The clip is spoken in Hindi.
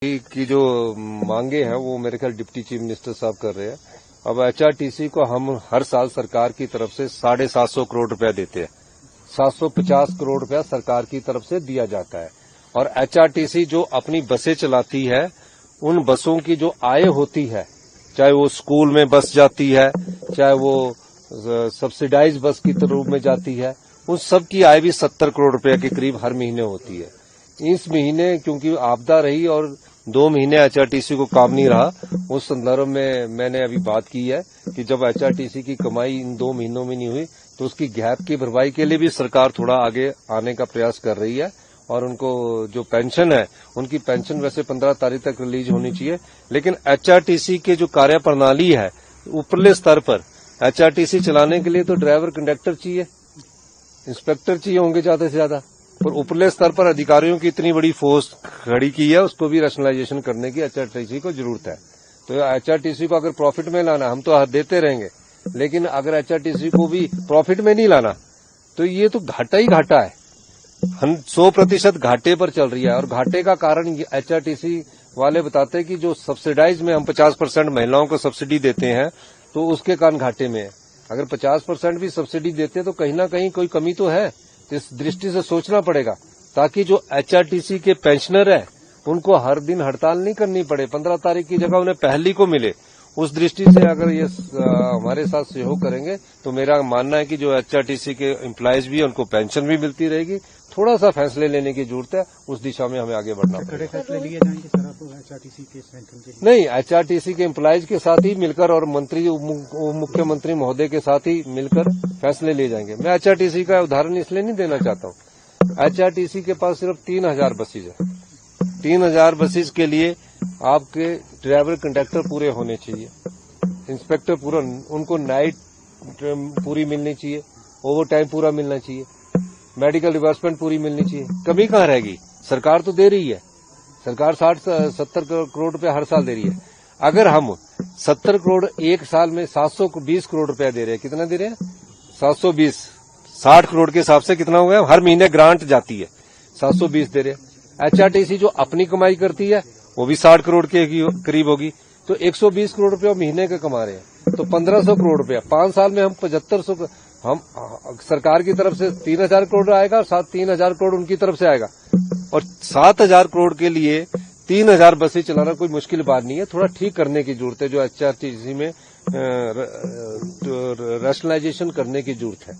की जो मांगे हैं वो मेरे ख्याल डिप्टी चीफ मिनिस्टर साहब कर रहे हैं। अब एचआरटीसी को हम हर साल सरकार की तरफ से 750 करोड़ रुपया देते हैं। 750 करोड़ रुपया सरकार की तरफ से दिया जाता है और एचआरटीसी जो अपनी बसें चलाती है उन बसों की जो आय होती है, चाहे वो स्कूल में बस जाती है, चाहे वो सब्सिडाइज बस की रूप में जाती है, उन सब की आय भी 70 करोड़ रुपए के करीब हर महीने होती है। इस महीने क्योंकि आपदा रही और 2 महीने एचआरटीसी को काम नहीं रहा, उस संदर्भ में मैंने अभी बात की है कि जब एचआरटीसी की कमाई इन 2 महीनों में नहीं हुई तो उसकी गैप की भरपाई के लिए भी सरकार थोड़ा आगे आने का प्रयास कर रही है और उनको जो पेंशन है उनकी पेंशन वैसे 15 तारीख तक रिलीज होनी चाहिए। लेकिन एचआरटीसी के जो कार्य प्रणाली है ऊपरले स्तर पर एचआरटीसी चलाने के लिए तो ड्राइवर कंडक्टर चाहिए, इंस्पेक्टर चाहिए होंगे ज्यादा से ज्यादा, पर ऊपरले स्तर पर अधिकारियों की इतनी बड़ी फोर्स खड़ी की है, उसको भी रैशनलाइजेशन करने की एचआरटीसी को जरूरत है। तो एचआरटीसी को अगर प्रॉफिट में लाना, हम तो देते रहेंगे, लेकिन अगर एचआरटीसी को भी प्रॉफिट में नहीं लाना तो ये तो घाटा ही घाटा है। 100% घाटे पर चल रही है और घाटे का कारण एचआरटीसी वाले बताते हैं कि जो सब्सिडाइज में हम 50% महिलाओं को सब्सिडी देते हैं तो उसके कारण घाटे में है। अगर 50% भी सब्सिडी देते तो कहीं ना कहीं कोई कमी तो है, इस दृष्टि से सोचना पड़ेगा ताकि जो एचआरटीसी के पेंशनर है उनको हर दिन हड़ताल नहीं करनी पड़े, 15 तारीख की जगह उन्हें पहली को मिले। उस दृष्टि से अगर ये हमारे साथ सहयोग करेंगे तो मेरा मानना है कि जो एचआरटीसी के एम्प्लॉयज भी है उनको पेंशन भी मिलती रहेगी। थोड़ा सा फैसले लेने की जरूरत है, उस दिशा में हमें आगे बढ़ना पड़ेगा। फैसले लिए जाएंगे सर आप एचआरटीसी के पेंशन के लिए? नहीं, एचआरटीसी के एम्प्लॉयज के साथ ही मिलकर और मुख्यमंत्री महोदय के साथ ही मिलकर फैसले लिए जाएंगे। मैं एचआरटीसी का उदाहरण इसलिए नहीं देना चाहता हूँ, एचआरटीसी के पास सिर्फ 3000 बसेज है। 3000 बसेज के लिए आपके ड्राइवर कंडक्टर पूरे होने चाहिए, इंस्पेक्टर पूरा, उनको नाइट पूरी मिलनी चाहिए, ओवर टाइम पूरा मिलना चाहिए, मेडिकल रिवर्समेंट पूरी मिलनी चाहिए। कमी कहाँ रहेगी? सरकार तो दे रही है, सरकार 60-70 करोड़ रुपया हर साल दे रही है। अगर हम 70 करोड़ एक साल में 720 करोड़ रुपया दे रहे हैं, कितना दे रहे हैं? 720, 60 करोड़ के हिसाब से कितना हो गया? हर महीने ग्रांट जाती है, 720 दे रहे हैं। एचआरटीसी जो अपनी कमाई करती है वो भी 60 करोड़ के करीब होगी, तो 120 करोड़ रुपया महीने का कमा रहे हैं, तो 1500 करोड़ रुपया 5 साल में हम 7500, हम सरकार की तरफ से 3000 करोड़ आएगा और 3000 करोड़ उनकी तरफ से आएगा। और 7000 करोड़ के लिए 3000 बसें चलाना कोई मुश्किल बात नहीं है, थोड़ा ठीक करने की जरूरत है, जो एचआरटीसी में रैशनलाइजेशन करने की जरूरत है।